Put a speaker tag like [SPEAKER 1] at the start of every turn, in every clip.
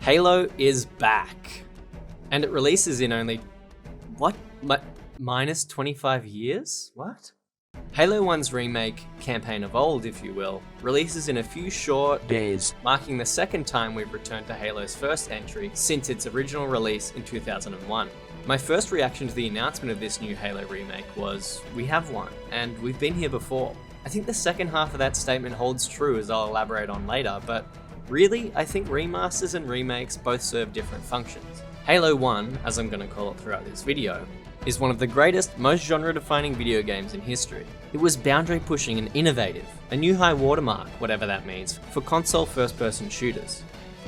[SPEAKER 1] Halo is back. And it releases in only, minus 25 years? What? Halo 1's remake, Campaign of Old if you will, releases in a few short days, marking the second time we've returned to Halo's first entry since its original release in 2001. My first reaction to the announcement of this new Halo remake was, we have one, and we've been here before. I think the second half of that statement holds true, as I'll elaborate on later, but really, I think remasters and remakes both serve different functions. Halo 1, as I'm going to call it throughout this video, is one of the greatest, most genre-defining video games in history. It was boundary-pushing and innovative, a new high watermark, whatever that means, for console first-person shooters.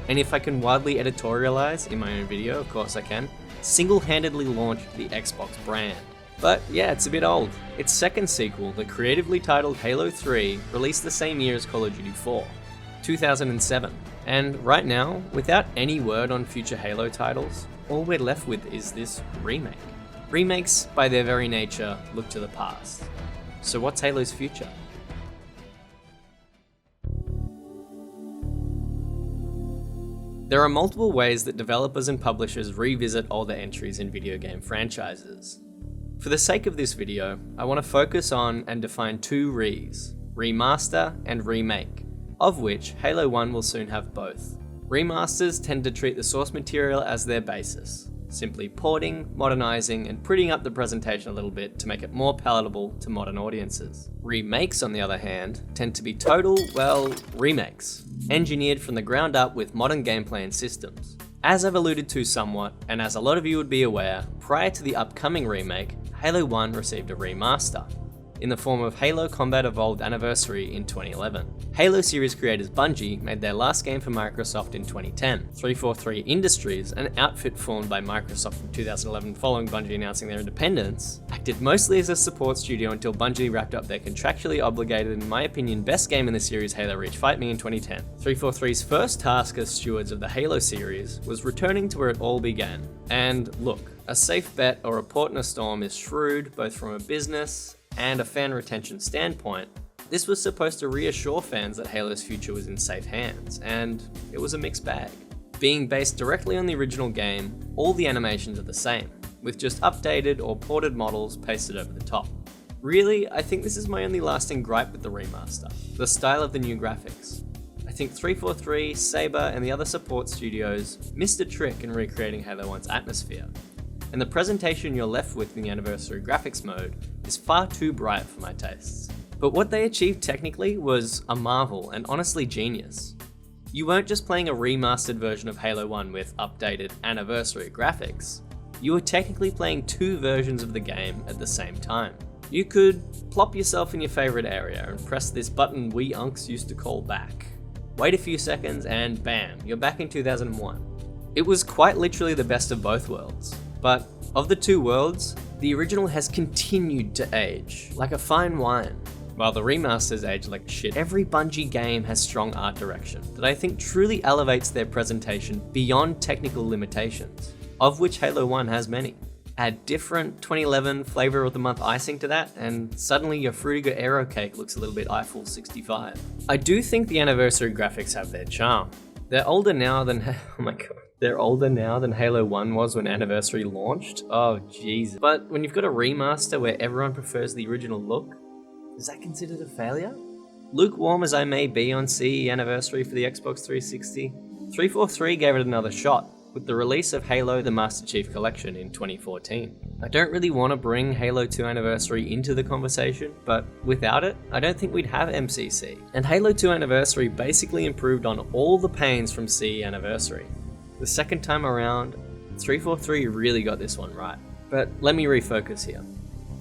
[SPEAKER 1] And if I can wildly editorialize in my own video, of course I can, single-handedly launched the Xbox brand. But yeah, it's a bit old. Its second sequel, the creatively titled Halo 3, released the same year as Call of Duty 4, 2007. And right now, without any word on future Halo titles, all we're left with is this remake. Remakes, by their very nature, look to the past. So what's Halo's future? There are multiple ways that developers and publishers revisit older entries in video game franchises. For the sake of this video, I want to focus on and define two res, remaster and remake, of which Halo 1 will soon have both. Remasters tend to treat the source material as their basis, simply porting, modernizing, and prettying up the presentation a little bit to make it more palatable to modern audiences. Remakes, on the other hand, tend to be total, remakes, engineered from the ground up with modern gameplay and systems. As I've alluded to somewhat, and as a lot of you would be aware, prior to the upcoming remake, Halo 1 received a remaster, in the form of Halo Combat Evolved Anniversary in 2011. Halo series creators Bungie made their last game for Microsoft in 2010. 343 Industries, an outfit formed by Microsoft in 2011 following Bungie announcing their independence, acted mostly as a support studio until Bungie wrapped up their contractually obligated, in my opinion, best game in the series, Halo Reach Fight Me in 2010. 343's first task as stewards of the Halo series was returning to where it all began. And look, a safe bet or a port in a storm is shrewd, both from a business and a fan retention standpoint. This was supposed to reassure fans that Halo's future was in safe hands, and it was a mixed bag. Being based directly on the original game, all the animations are the same, with just updated or ported models pasted over the top. Really, I think this is my only lasting gripe with the remaster, the style of the new graphics. I think 343, Saber, and the other support studios missed a trick in recreating Halo 1's atmosphere, and the presentation you're left with in the Anniversary graphics mode is far too bright for my tastes. But what they achieved technically was a marvel and honestly genius. You weren't just playing a remastered version of Halo 1 with updated Anniversary graphics, you were technically playing two versions of the game at the same time. You could plop yourself in your favourite area and press this button we unks used to call back. Wait a few seconds and bam, you're back in 2001. It was quite literally the best of both worlds. But of the two worlds, the original has continued to age like a fine wine, while the remasters age like shit. Every Bungie game has strong art direction that I think truly elevates their presentation beyond technical limitations, of which Halo 1 has many. Add different 2011 flavor of the month icing to that, and suddenly your Fruitiger Aero cake looks a little bit Eiffel 65. I do think the Anniversary graphics have their charm. They're older now than They're older now than Halo 1 was when Anniversary launched. Oh Jesus. But when you've got a remaster where everyone prefers the original look, is that considered a failure? Lukewarm as I may be on CE Anniversary for the Xbox 360, 343 gave it another shot with the release of Halo the Master Chief Collection in 2014. I don't really want to bring Halo 2 Anniversary into the conversation, but without it, I don't think we'd have MCC. And Halo 2 Anniversary basically improved on all the pains from CE Anniversary. The second time around, 343 really got this one right. But let me refocus here.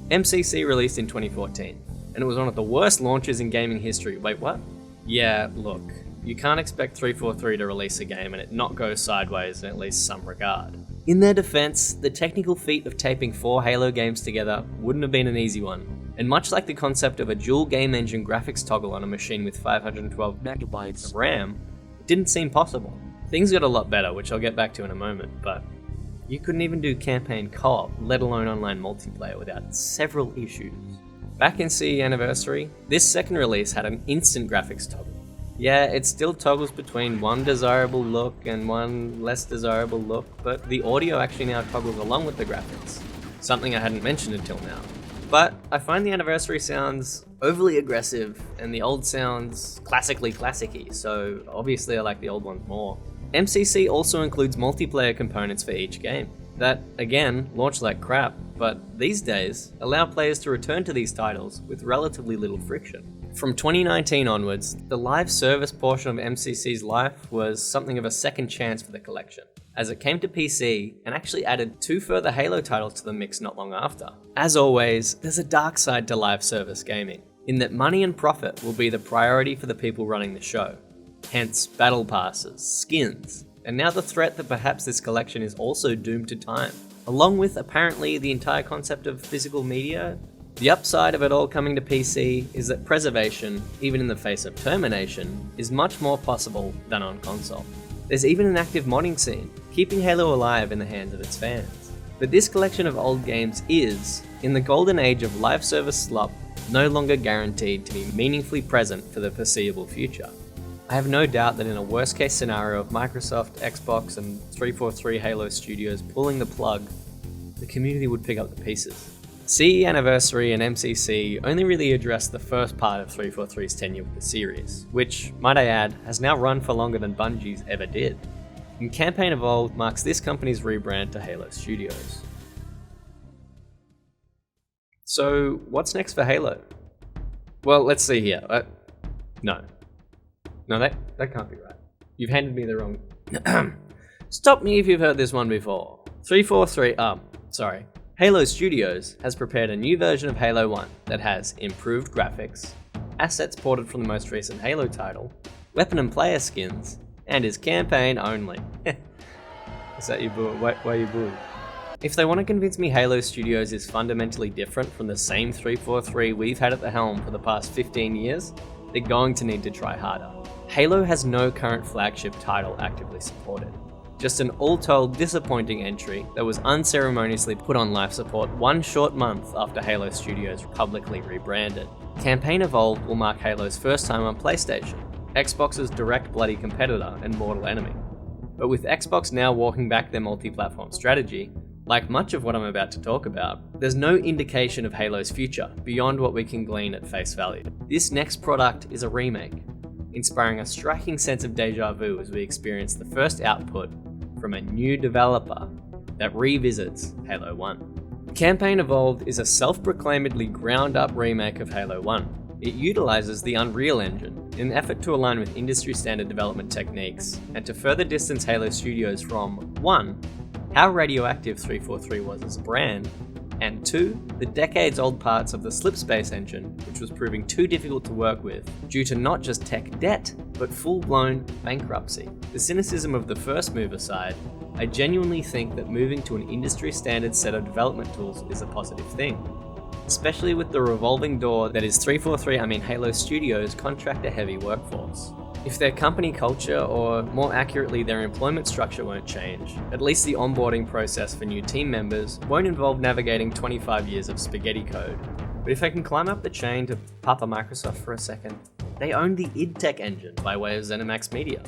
[SPEAKER 1] MCC released in 2014, and it was one of the worst launches in gaming history. Wait, what? Yeah, look, you can't expect 343 to release a game and it not go sideways in at least some regard. In their defense, the technical feat of taping 4 Halo games together wouldn't have been an easy one. And much like the concept of a dual game engine graphics toggle on a machine with 512 megabytes of RAM, it didn't seem possible. Things got a lot better, which I'll get back to in a moment, but you couldn't even do campaign co-op, let alone online multiplayer, without several issues. Back in CE Anniversary, this second release had an instant graphics toggle, Yeah, it still toggles between one desirable look and one less desirable look, but the audio actually now toggles along with the graphics, something I hadn't mentioned until now. But I find the anniversary sounds overly aggressive and the old sounds classically classic-y, so obviously I like the old ones more. MCC also includes multiplayer components for each game that, again, launch like crap, but these days allow players to return to these titles with relatively little friction. From 2019 onwards, the live service portion of MCC's life was something of a second chance for the collection, as it came to PC and actually added 2 further Halo titles to the mix not long after. As always, there's a dark side to live service gaming, in that money and profit will be the priority for the people running the show. Hence, battle passes, skins, and now the threat that perhaps this collection is also doomed to time. Along with apparently the entire concept of physical media, the upside of it all coming to PC is that preservation, even in the face of termination, is much more possible than on console. There's even an active modding scene, keeping Halo alive in the hands of its fans. But this collection of old games is, in the golden age of live service slop, no longer guaranteed to be meaningfully present for the foreseeable future. I have no doubt that in a worst case scenario of Microsoft, Xbox, and 343 Halo Studios pulling the plug, the community would pick up the pieces. CE Anniversary and MCC only really addressed the first part of 343's tenure with the series, which, might I add, has now run for longer than Bungie's ever did. And Campaign Evolved marks this company's rebrand to Halo Studios. So, what's next for Halo? Well, let's see here. No, that can't be right. You've handed me the wrong... Stop me if you've heard this one before. 343, sorry. Halo Studios has prepared a new version of Halo 1 that has improved graphics, assets ported from the most recent Halo title, weapon and player skins, and is campaign only. Is that you boo? Why you boo? If they want to convince me Halo Studios is fundamentally different from the same 343 we've had at the helm for the past 15 years, they're going to need to try harder. Halo has no current flagship title actively supported. Just an all-told disappointing entry that was unceremoniously put on life support 1 short month after Halo Studios publicly rebranded. Campaign Evolved will mark Halo's first time on PlayStation, Xbox's direct bloody competitor and mortal enemy. But with Xbox now walking back their multi-platform strategy, like much of what I'm about to talk about, there's no indication of Halo's future beyond what we can glean at face value. This next product is a remake, inspiring a striking sense of deja vu as we experience the first output from a new developer that revisits Halo 1. Campaign Evolved is a self-proclaimedly ground-up remake of Halo 1. It utilizes the Unreal Engine in an effort to align with industry-standard development techniques and to further distance Halo Studios from 1. How radioactive 343 was as a brand, and 2. The decades-old parts of the Slipspace engine, which was proving too difficult to work with due to not just tech debt, but full-blown bankruptcy. The cynicism of the first move aside, I genuinely think that moving to an industry-standard set of development tools is a positive thing, especially with the revolving door that is Halo Studios' contractor-heavy workforce. If their company culture, or more accurately their employment structure, won't change, at least the onboarding process for new team members won't involve navigating 25 years of spaghetti code. But if I can climb up the chain to Papa Microsoft for a second, they own the id Tech engine by way of ZeniMax Media,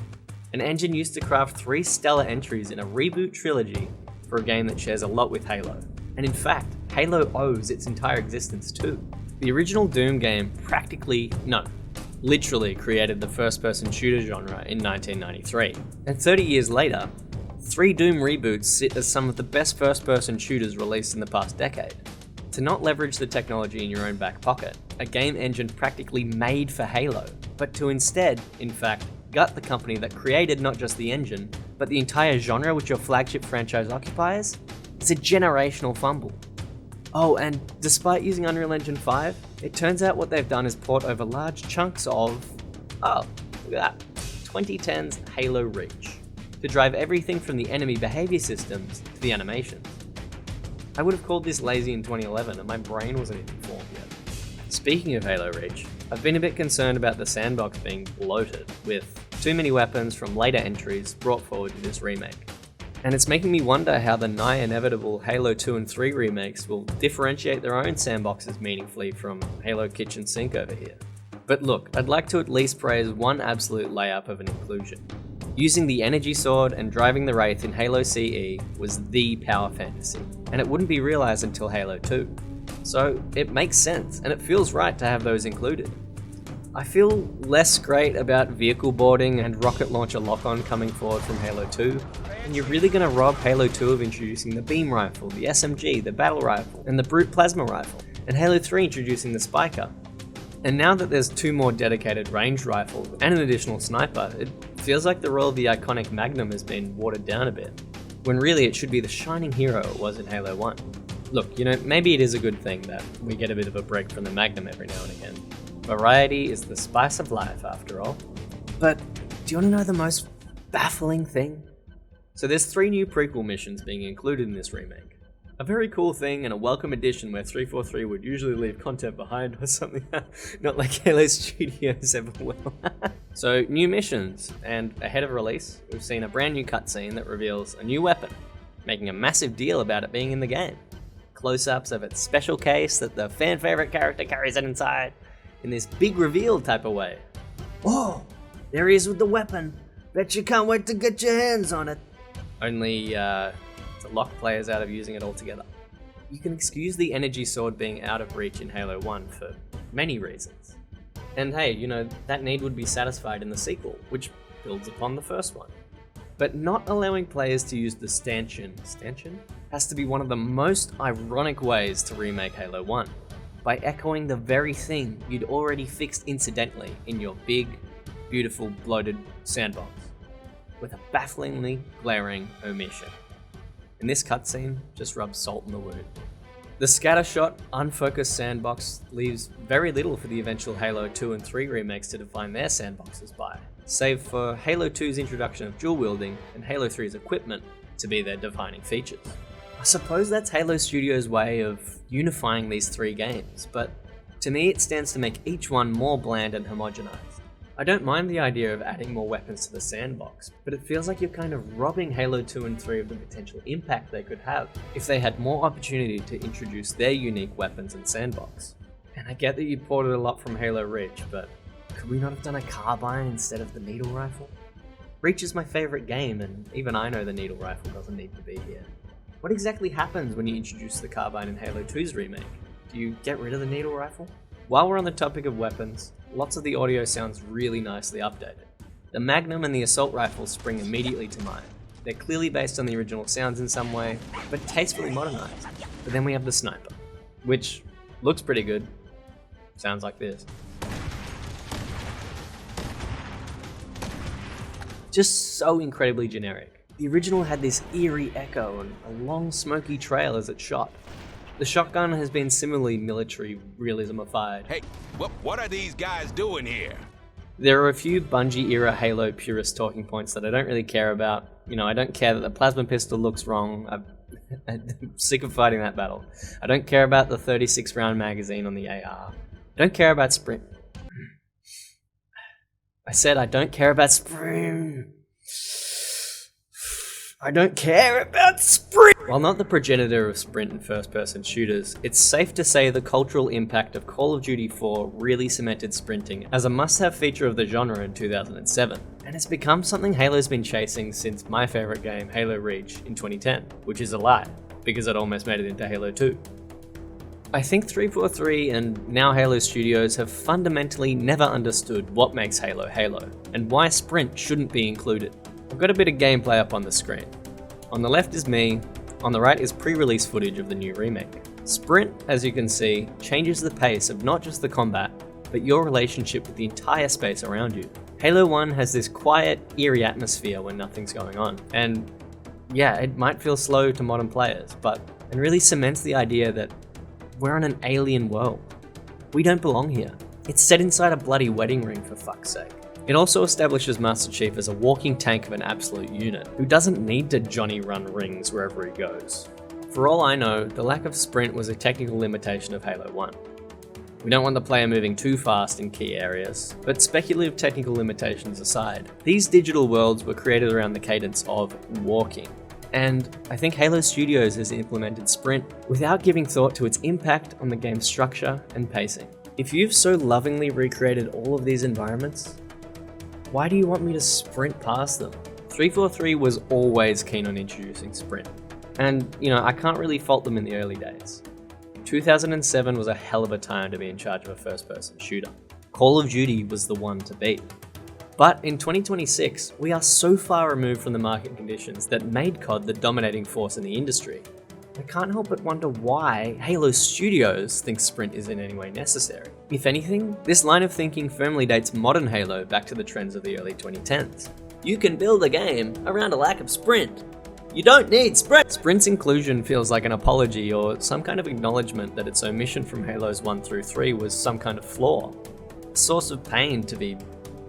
[SPEAKER 1] an engine used to craft 3 stellar entries in a reboot trilogy for a game that shares a lot with Halo. And in fact, Halo owes its entire existence too. The original Doom game literally created the first-person shooter genre in 1993. And 30 years later, 3 Doom reboots sit as some of the best first-person shooters released in the past decade. To not leverage the technology in your own back pocket, a game engine practically made for Halo, but to instead, in fact, gut the company that created not just the engine, but the entire genre which your flagship franchise occupies, is a generational fumble. Oh, and despite using Unreal Engine 5, it turns out what they've done is port over large chunks of, look at that, 2010's Halo Reach, to drive everything from the enemy behavior systems to the animations. I would have called this lazy in 2011 and my brain wasn't even formed yet. Speaking of Halo Reach, I've been a bit concerned about the Sandbox being bloated, with too many weapons from later entries brought forward to this remake. And it's making me wonder how the nigh inevitable Halo 2 and 3 remakes will differentiate their own sandboxes meaningfully from Halo Kitchen Sink over here. But look, I'd like to at least praise one absolute layup of an inclusion. Using the energy sword and driving the Wraith in Halo CE was the power fantasy, and it wouldn't be realised until Halo 2. So it makes sense, and it feels right to have those included. I feel less great about vehicle boarding and rocket launcher lock-on coming forward from Halo 2, and you're really going to rob Halo 2 of introducing the beam rifle, the SMG, the battle rifle, and the brute plasma rifle, and Halo 3 introducing the spiker. And now that there's 2 more dedicated ranged rifles and an additional sniper, it feels like the role of the iconic Magnum has been watered down a bit, when really it should be the shining hero it was in Halo 1. Look, maybe it is a good thing that we get a bit of a break from the Magnum every now and again. Variety is the spice of life, after all. But do you want to know the most baffling thing? So there's 3 new prequel missions being included in this remake. A very cool thing and a welcome addition where 343 would usually leave content behind or something, not like Halo Studios ever will. So new missions, and ahead of release, we've seen a brand new cutscene that reveals a new weapon, making a massive deal about it being in the game. Close-ups of its special case that the fan-favorite character carries it inside, in this big reveal type of way. Oh, there he is with the weapon. Bet you can't wait to get your hands on it. Only, to lock players out of using it altogether. You can excuse the energy sword being out of reach in Halo 1 for many reasons. And hey, that need would be satisfied in the sequel, which builds upon the first one. But not allowing players to use the stanchion has to be one of the most ironic ways to remake Halo 1, by echoing the very thing you'd already fixed incidentally in your big, beautiful, bloated sandbox, with a bafflingly glaring omission. And this cutscene just rubs salt in the wound. The scattershot, unfocused sandbox leaves very little for the eventual Halo 2 and 3 remakes to define their sandboxes by, save for Halo 2's introduction of dual wielding and Halo 3's equipment to be their defining features. I suppose that's Halo Studios' way of unifying these 3 games, but to me it stands to make each one more bland and homogenized. I don't mind the idea of adding more weapons to the sandbox, but it feels like you're kind of robbing Halo 2 and 3 of the potential impact they could have if they had more opportunity to introduce their unique weapons and sandbox. And I get that you ported a lot from Halo Reach, but could we not have done a carbine instead of the needle rifle? Reach is my favourite game, and even I know the needle rifle doesn't need to be here. What exactly happens when you introduce the carbine in Halo 2's remake? Do you get rid of the needle rifle? While we're on the topic of weapons, lots of the audio sounds really nicely updated. The Magnum and the assault rifle spring immediately to mind. They're clearly based on the original sounds in some way, but tastefully modernized. But then we have the sniper, which looks pretty good. Sounds like this. Just so incredibly generic. The original had this eerie echo and a long smoky trail as it shot. The shotgun has been similarly military realismified.
[SPEAKER 2] Hey, what are these guys doing here?
[SPEAKER 1] There are a few Bungie-era Halo purist talking points that I don't really care about. I don't care that the plasma pistol looks wrong. I'm sick of fighting that battle. I don't care about the 36-round magazine on the AR. I don't care about sprint. I said I don't care about sprint. I don't care about sprint! While not the progenitor of sprint and first-person shooters, it's safe to say the cultural impact of Call of Duty 4 really cemented sprinting as a must-have feature of the genre in 2007. And it's become something Halo's been chasing since my favourite game, Halo Reach, in 2010, which is a lie, because it almost made it into Halo 2. I think 343 and now Halo Studios have fundamentally never understood what makes Halo Halo, and why sprint shouldn't be included. I've got a bit of gameplay up on the screen. On the left is me, on the right is pre-release footage of the new remake. Sprint, as you can see, changes the pace of not just the combat, but your relationship with the entire space around you. Halo 1 has this quiet, eerie atmosphere when nothing's going on, and yeah, it might feel slow to modern players, but it really cements the idea that we're on an alien world. We don't belong here. It's set inside a bloody wedding ring, for fuck's sake. It also establishes Master Chief as a walking tank of an absolute unit, who doesn't need to Johnny run rings wherever he goes. For all I know, the lack of sprint was a technical limitation of Halo 1. We don't want the player moving too fast in key areas, but speculative technical limitations aside, these digital worlds were created around the cadence of walking. And I think Halo Studios has implemented sprint without giving thought to its impact on the game's structure and pacing. If you've so lovingly recreated all of these environments, why do you want me to sprint past them? 343 was always keen on introducing sprint. And, I can't really fault them in the early days. 2007 was a hell of a time to be in charge of a first-person shooter. Call of Duty was the one to beat. But in 2026, we are so far removed from the market conditions that made COD the dominating force in the industry. I can't help but wonder why Halo Studios think sprint is in any way necessary. If anything, this line of thinking firmly dates modern Halo back to the trends of the early 2010s. You can build a game around a lack of sprint. You don't need sprint! Sprint's inclusion feels like an apology or some kind of acknowledgement that its omission from Halos 1 through 3 was some kind of flaw. A source of pain to be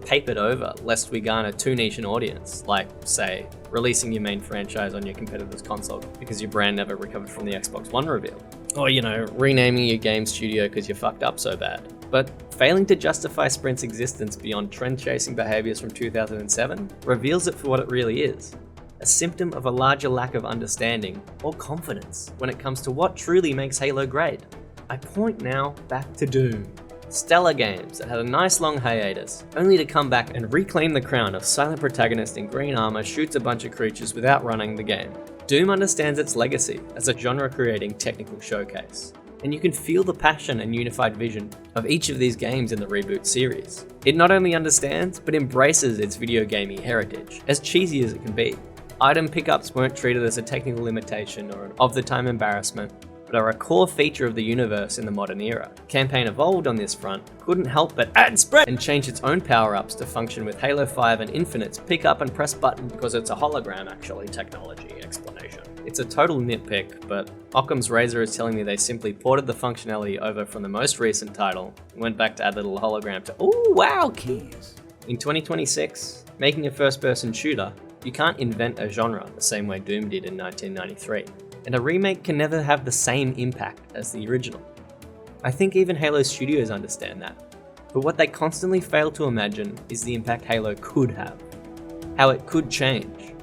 [SPEAKER 1] papered over lest we garner too niche an audience, like, say, releasing your main franchise on your competitor's console because your brand never recovered from the Xbox One reveal. Or, renaming your game studio because you fucked up so bad. But failing to justify Sprint's existence beyond trend-chasing behaviors from 2007 reveals it for what it really is. A symptom of a larger lack of understanding or confidence when it comes to what truly makes Halo great. I point now back to Doom. Stellar games that had a nice long hiatus, only to come back and reclaim the crown of silent protagonist in green armor shoots a bunch of creatures without running the game. Doom understands its legacy as a genre-creating technical showcase, and you can feel the passion and unified vision of each of these games in the reboot series. It not only understands, but embraces its video gaming heritage, as cheesy as it can be. Item pickups weren't treated as a technical limitation or an of-the-time embarrassment, but are a core feature of the universe in the modern era. Campaign Evolved on this front couldn't help but add sprint and change its own power-ups to function with Halo 5 and Infinite's pick up and press button because it's a hologram actually technology explanation. It's a total nitpick, but Occam's razor is telling me they simply ported the functionality over from the most recent title and went back to add the little hologram to ooh wow keys. In 2026, making a first-person shooter, you can't invent a genre the same way Doom did in 1993. And a remake can never have the same impact as the original. I think even Halo Studios understand that, but what they constantly fail to imagine is the impact Halo could have, how it could change.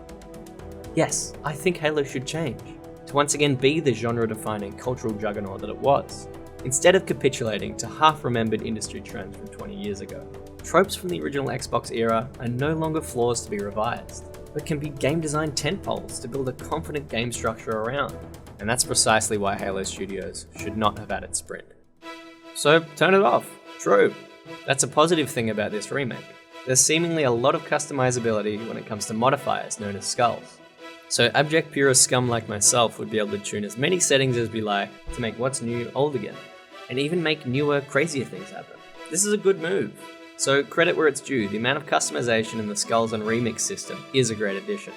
[SPEAKER 1] Yes, I think Halo should change, to once again be the genre-defining cultural juggernaut that it was, instead of capitulating to half-remembered industry trends from 20 years ago. Tropes from the original Xbox era are no longer flaws to be revised, but can be game design tentpoles to build a confident game structure around. And that's precisely why Halo Studios should not have added sprint. So turn it off. True. That's a positive thing about this remake. There's seemingly a lot of customizability when it comes to modifiers known as skulls. So abject purist scum like myself would be able to tune as many settings as we like to make what's new old again, and even make newer, crazier things happen. This is a good move. So credit where it's due, the amount of customization in the Skulls and Remix system is a great addition.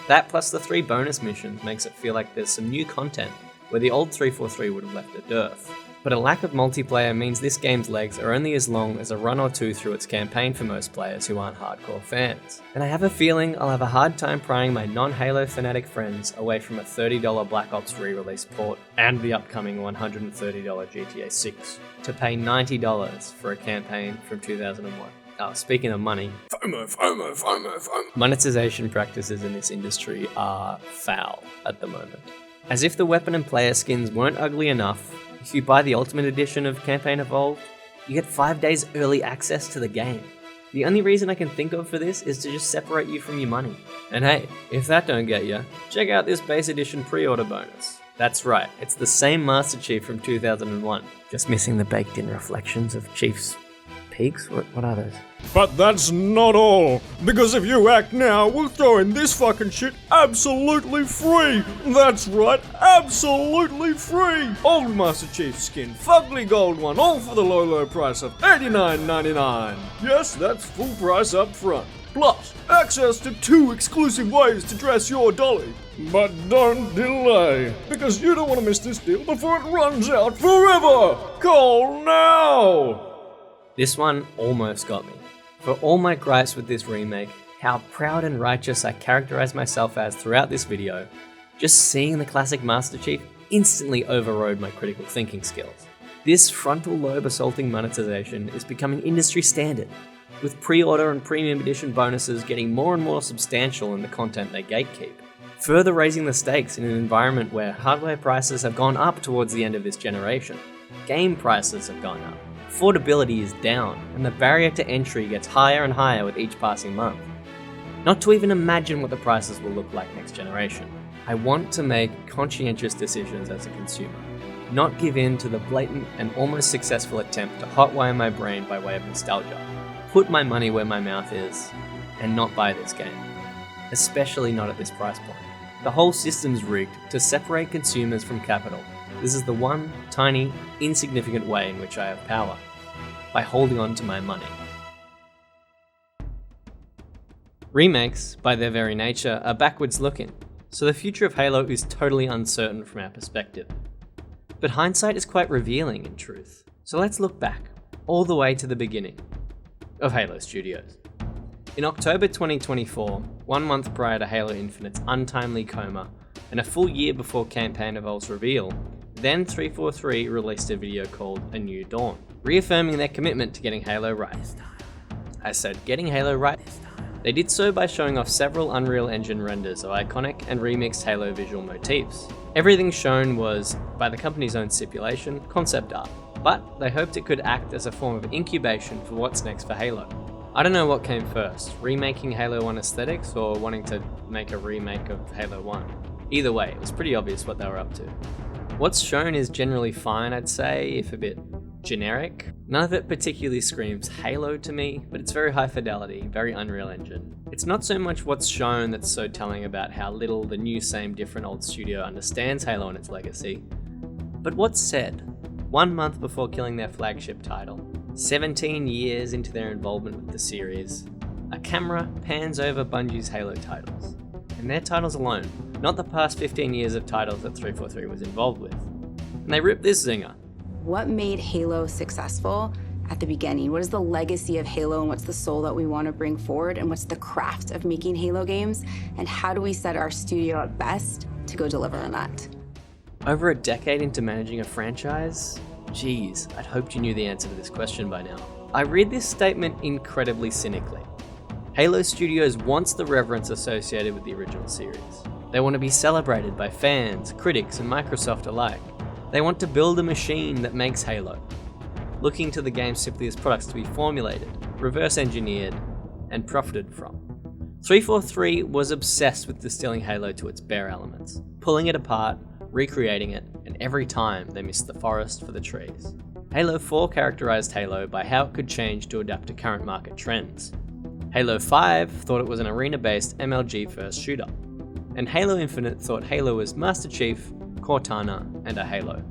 [SPEAKER 1] That plus the 3 bonus missions makes it feel like there's some new content where the old 343 would have left a dearth. But a lack of multiplayer means this game's legs are only as long as a run or two through its campaign for most players who aren't hardcore fans. And I have a feeling I'll have a hard time prying my non-Halo fanatic friends away from a $30 Black Ops re-release port and the upcoming $130 GTA 6 to pay $90 for a campaign from 2001. Oh, speaking of money, FOMO. Monetization practices in this industry are foul at the moment. As if the weapon and player skins weren't ugly enough, if you buy the Ultimate Edition of Campaign Evolved, you get 5 days early access to the game. The only reason I can think of for this is to just separate you from your money. And hey, if that don't get you, check out this base edition pre-order bonus. That's right, it's the same Master Chief from 2001, just missing the baked-in reflections of Chief's pigs? What are those?
[SPEAKER 3] But that's not all, because if you act now, we'll throw in this fucking shit absolutely free. That's right, absolutely free. Old Master Chief skin, fugly gold one, all for the low price of $89.99. Yes, that's full price up front. Plus, access to 2 exclusive ways to dress your dolly. But don't delay, because you don't want to miss this deal before it runs out forever. Call now.
[SPEAKER 1] This one almost got me. For all my gripes with this remake, how proud and righteous I characterize myself as throughout this video, just seeing the classic Master Chief instantly overrode my critical thinking skills. This frontal lobe assaulting monetization is becoming industry standard, with pre-order and premium edition bonuses getting more and more substantial in the content they gatekeep, further raising the stakes in an environment where hardware prices have gone up towards the end of this generation. Game prices have gone up. Affordability is down, and the barrier to entry gets higher and higher with each passing month. Not to even imagine what the prices will look like next generation. I want to make conscientious decisions as a consumer, not give in to the blatant and almost successful attempt to hotwire my brain by way of nostalgia, put my money where my mouth is, and not buy this game. Especially not at this price point. The whole system's rigged to separate consumers from capital. This is the one tiny, insignificant way in which I have power, by holding on to my money. Remakes, by their very nature, are backwards looking, so the future of Halo is totally uncertain from our perspective. But hindsight is quite revealing in truth. So let's look back, all the way to the beginning of Halo Studios. In October 2024, 1 month prior to Halo Infinite's untimely coma, and a full year before Campaign Evolved's reveal, then 343 released a video called A New Dawn, reaffirming their commitment to getting Halo right. I said getting Halo right. They did so by showing off several Unreal Engine renders of iconic and remixed Halo visual motifs. Everything shown was, by the company's own stipulation, concept art, but they hoped it could act as a form of incubation for what's next for Halo. I don't know what came first, remaking Halo 1 aesthetics or wanting to make a remake of Halo 1. Either way, it was pretty obvious what they were up to. What's shown is generally fine, I'd say, if a bit generic. None of it particularly screams Halo to me, but it's very high fidelity, very Unreal Engine. It's not so much what's shown that's so telling about how little the new same different old studio understands Halo and its legacy, but what's said 1 month before killing their flagship title, 17 years into their involvement with the series, a camera pans over Bungie's Halo titles, and their titles alone, not the past 15 years of titles that 343 was involved with. And they rip this zinger.
[SPEAKER 4] What made Halo successful at the beginning? What is the legacy of Halo, and what's the soul that we want to bring forward, and what's the craft of making Halo games, and how do we set our studio at best to go deliver on that?
[SPEAKER 1] Over a decade into managing a franchise? Geez, I'd hoped you knew the answer to this question by now. I read this statement incredibly cynically. Halo Studios wants the reverence associated with the original series. They want to be celebrated by fans, critics, and Microsoft alike. They want to build a machine that makes Halo, looking to the game simply as products to be formulated, reverse engineered, and profited from. 343 was obsessed with distilling Halo to its bare elements, pulling it apart, recreating it, and every time they missed the forest for the trees. Halo 4 characterized Halo by how it could change to adapt to current market trends. Halo 5 thought it was an arena-based MLG-first shooter, and Halo Infinite thought Halo was Master Chief, Cortana, and a Halo.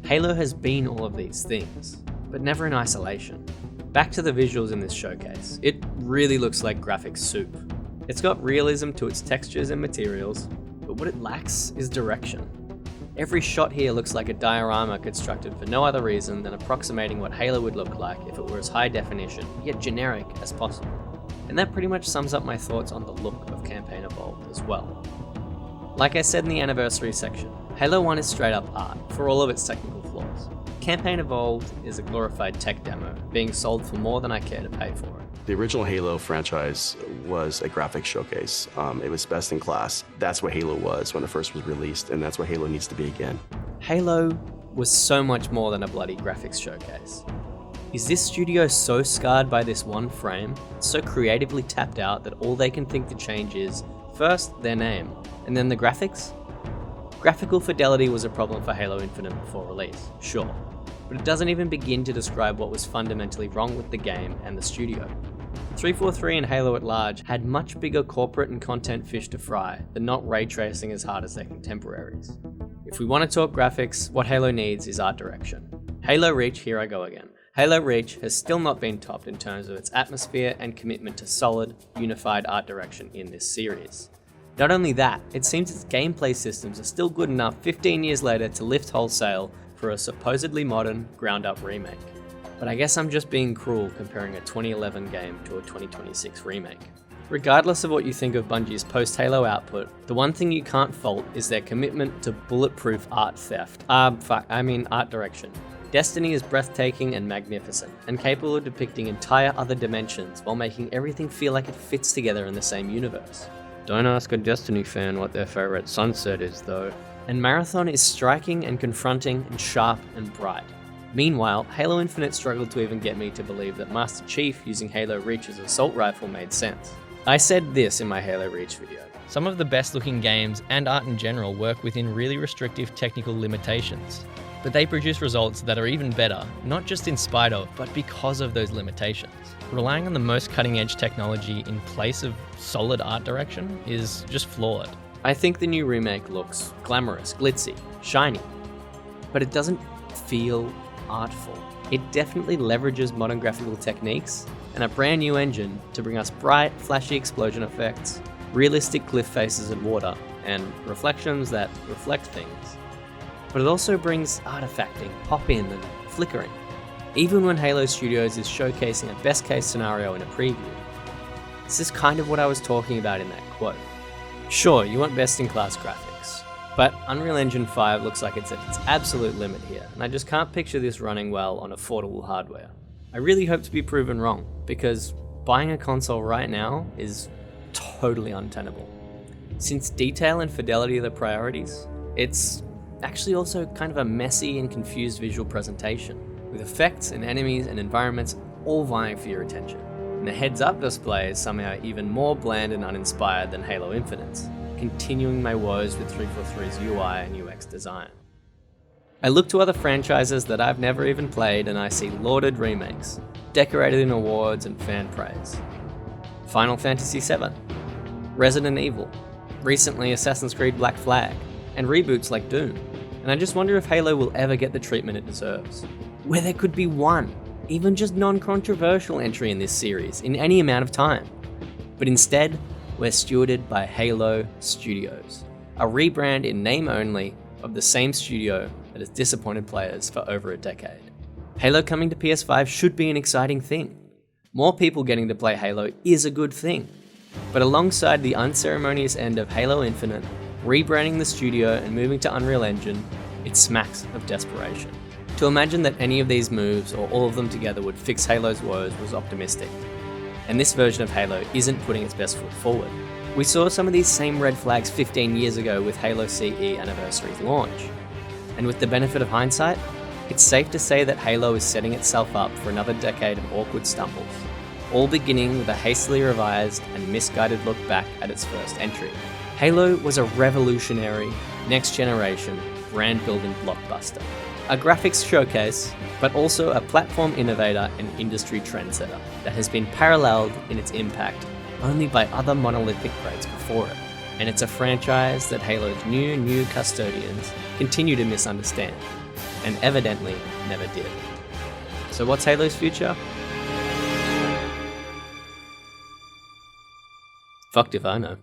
[SPEAKER 1] Halo has been all of these things, but never in isolation. Back to the visuals in this showcase. It really looks like graphics soup. It's got realism to its textures and materials, but what it lacks is direction. Every shot here looks like a diorama constructed for no other reason than approximating what Halo would look like if it were as high definition, yet generic, as possible. And that pretty much sums up my thoughts on the look of Campaign Evolved as well. Like I said in the anniversary section, Halo 1 is straight up art, for all of its technical flaws. Campaign Evolved is a glorified tech demo, being sold for more than I care to pay for it.
[SPEAKER 5] The original Halo franchise was a graphics showcase. It was best in class. That's what Halo was when it first was released, and that's what Halo needs to be again.
[SPEAKER 1] Halo was so much more than a bloody graphics showcase. Is this studio so scarred by this one frame, so creatively tapped out that all they can think to change is, first, their name, and then the graphics? Graphical fidelity was a problem for Halo Infinite before release, sure, but it doesn't even begin to describe what was fundamentally wrong with the game and the studio. 343 and Halo at large had much bigger corporate and content fish to fry than not ray tracing as hard as their contemporaries. If we want to talk graphics, what Halo needs is art direction. Halo Reach, here I go again. Halo Reach has still not been topped in terms of its atmosphere and commitment to solid, unified art direction in this series. Not only that, it seems its gameplay systems are still good enough 15 years later to lift wholesale for a supposedly modern, ground-up remake. But I guess I'm just being cruel comparing a 2011 game to a 2026 remake. Regardless of what you think of Bungie's post-Halo output, the one thing you can't fault is their commitment to bulletproof art theft. Art direction. Destiny is breathtaking and magnificent, and capable of depicting entire other dimensions while making everything feel like it fits together in the same universe. Don't ask a Destiny fan what their favorite sunset is though. And Marathon is striking and confronting and sharp and bright. Meanwhile, Halo Infinite struggled to even get me to believe that Master Chief using Halo Reach's assault rifle made sense. I said this in my Halo Reach video. Some of the best looking games and art in general work within really restrictive technical limitations, but they produce results that are even better, not just in spite of, but because of those limitations. Relying on the most cutting edge technology in place of solid art direction is just flawed. I think the new remake looks glamorous, glitzy, shiny, but it doesn't feel artful. It definitely leverages modern graphical techniques and a brand new engine to bring us bright, flashy explosion effects, realistic cliff faces and water, and reflections that reflect things. But it also brings artifacting, pop-in, and flickering. Even when Halo Studios is showcasing a best case scenario in a preview. This is kind of what I was talking about in that quote. Sure, you want best-in-class graphics, but Unreal Engine 5 looks like it's at its absolute limit here, and I just can't picture this running well on affordable hardware. I really hope to be proven wrong, because buying a console right now is totally untenable. Since detail and fidelity are the priorities, it's actually also kind of a messy and confused visual presentation, with effects and enemies and environments all vying for your attention. And the heads-up display is somehow even more bland and uninspired than Halo Infinite's, continuing my woes with 343's UI and UX design. I look to other franchises that I've never even played and I see lauded remakes, decorated in awards and fan praise. Final Fantasy VII, Resident Evil, recently Assassin's Creed Black Flag, and reboots like Doom. And I just wonder if Halo will ever get the treatment it deserves. Where there could be one, even just non-controversial entry in this series in any amount of time. But instead, we're stewarded by Halo Studios, a rebrand in name only of the same studio that has disappointed players for over a decade. Halo coming to PS5 should be an exciting thing. More people getting to play Halo is a good thing. But alongside the unceremonious end of Halo Infinite, rebranding the studio and moving to Unreal Engine, it smacks of desperation. To imagine that any of these moves or all of them together would fix Halo's woes was optimistic. And this version of Halo isn't putting its best foot forward. We saw some of these same red flags 15 years ago with Halo CE Anniversary's launch. And with the benefit of hindsight, it's safe to say that Halo is setting itself up for another decade of awkward stumbles, all beginning with a hastily revised and misguided look back at its first entry. Halo was a revolutionary, next-generation, brand-building blockbuster. A graphics showcase, but also a platform innovator and industry trendsetter that has been paralleled in its impact only by other monolithic greats before it. And it's a franchise that Halo's new custodians continue to misunderstand, and evidently never did. So what's Halo's future? Fucked if I know.